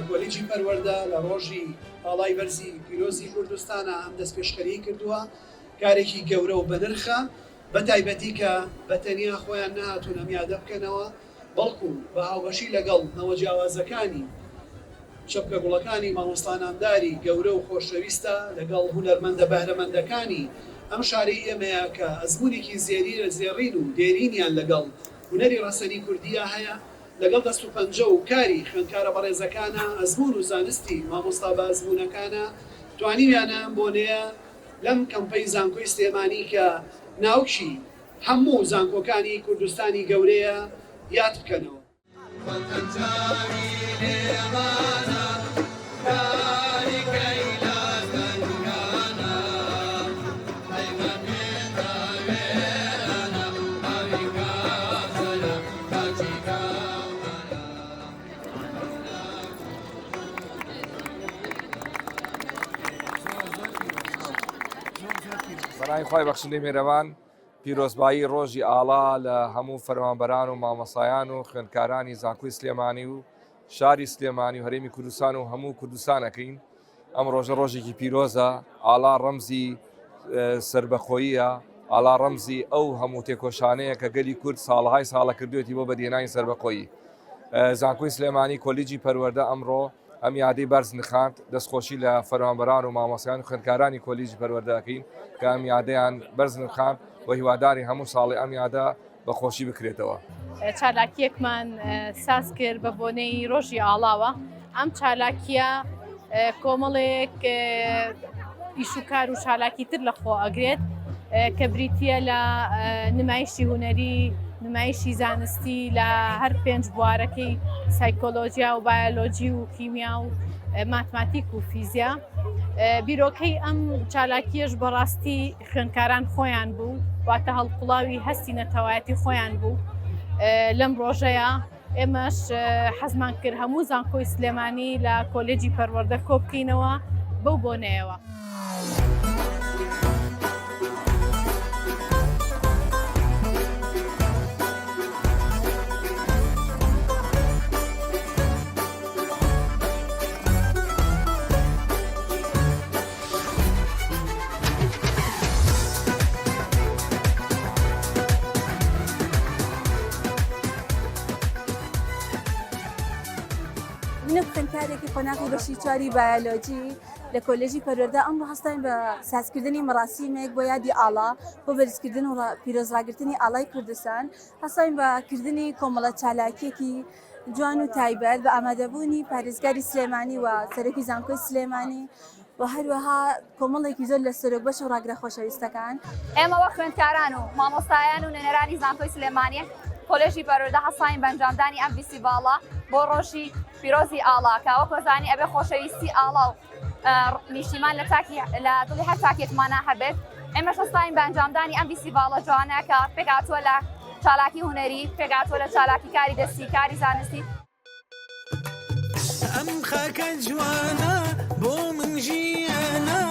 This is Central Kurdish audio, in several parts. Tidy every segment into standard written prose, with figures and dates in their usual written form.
کۆلیجی پەروەردە لە ڕۆژی ئاڵای بەرزی پیرۆزی کوردستانە ئەم دەست پێشکەری کردووە، کارێکی گەورە و بەنرخە، بە تایبەتی کە بەتەنیا خۆیان نهاتوون ئەمیادە بکەنەوە، بەڵکو بە هاوبەشی لەگەڵ نەوە جیاوازەکانی شەپکە گوڵەکانی مامۆستانامداری گەورە و خۆشەویستە لەگەڵ هونەرمەندە بەهرەمەندەکانی ئەم شارەی ئێمەیە کە ئەزمونێکی زێڕین و دێرینیان لەگەڵ هونەری ڕەسەنی کوردیە هەیە، لەگەڵ دەست و پەنجە و کاری خوێندکارە بەڕێزەکانە، ئەزمون و زانستی مامۆستا بە ئەزمونەکانە توانیویانە بۆنەیە لەم کەمپەی زانکۆی سلێمانی کە ناوچی هەموو زانکۆکانی کوردستانی گەورەیە یاد بکەنەوە. بەناوی خۆی بەخشندەی میێرەوان، پیرۆزبایی ڕۆژی ئاڵا لە هەموو فەرمانبەران و مامۆسایان و خوێندکارانی زانکۆی سلێمانی و شاری سلێمانی و هەرێمی کوردستان و هەموو کوردستانەکەین. ئەم ڕۆژە ڕۆژێکی پیرۆزە، ئاڵا ڕەمزی سربەخۆییە، ئاڵا ڕەمزی ئەو هەموو تێکۆشانەیە کە گەلی کورد ساڵهای ساڵە کردوێتی بۆ بەدێنانی سربەخۆیی. زانکۆی سلێمانی کۆلیجی پەروەردە ئەمڕۆ ئەم یادەی بەرز نخاند، دەستخۆشی لە فەرمانبەران و مامۆسایان و خوێندکارانی کۆلیجی پەروەردەکەین کە ئەم یادەیان بەرز نخاند و هیواداری هەموو ساڵی ئەم یادە بەخۆشی بکرێتەوە. چالاکیەکمان ساز کرد بە بۆنەی ڕۆژی ئاڵاوە. ئەم چالاکیە کۆمەڵێک ئیشوکار و چالاکی تر لەخۆ ئەگرێت کە بریتە لە نمایشی هونەری، نمایشی زانستی لە هەر پێنج بوارەکەی سایکۆلۆژیا و بایۆلۆجی و کیمیا و ماتماتیک و فیزیا. بیرۆکەی ئەم چالاکیەش بەڕاستی خوێندکاران خۆیان بوو، واتە هەڵقوڵاوی هەستی نەتەوایەتی خۆیان بوو. لەم ڕۆژەیە ئێمەش حەزمان کرد هەموو زانکۆی سلێمانی لە کۆلێجی پەروەردە کۆ بکەینەوە بەو بۆنەیەوە. منە خوێندکارێکی خۆناغی بەشی چواری بایۆلۆجی لە کۆلێژی پەروەردە ئەمڕۆ هەستاین بە سازکردنی مەراسیمێک بۆ یادی ئاڵا بۆ بەرزکردن و پیرۆزڕاگرتنی ئاڵای کوردستان. هەستاین بەکردنی کۆمەڵە چالاکیەکی جوان و تایبەت بە ئامادەبوونی پارێزگاری سلێمانی و سەرۆکی زانکۆی سلێمانی و هەروەها کۆمەڵێکی زۆر لە سەرۆک بەش و ڕاگرە خۆشەویستەکان. ئێمە وەک خوێندکاران و مامۆستایان و نوێنەرانی زانکۆی سلێمانی کۆلێژی پەروەردە هەستاین بە ئەنجامدانی ئەم فیستیڤاڵە بۆ ڕۆژی پیرۆزی ئاڵا کە وەک زانی ئەبێ خۆشەویستی ئاڵا و نیشتیمان لە دڵی هەر تاکێکمانە هەبێت. ئێمەش هەستاین بە ئەنجامدانی ئەم فیستیڤاڵە جوانە کە پێکهاتووە لە چالاکی هونەری، پێکهاتووە لە چالاکی کاری دەستی، کاری زانستی. ئەم خاکە جوانە بۆ من ژیانە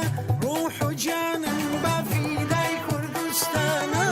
ڕوح و جانم بە فیدای کوردستانە.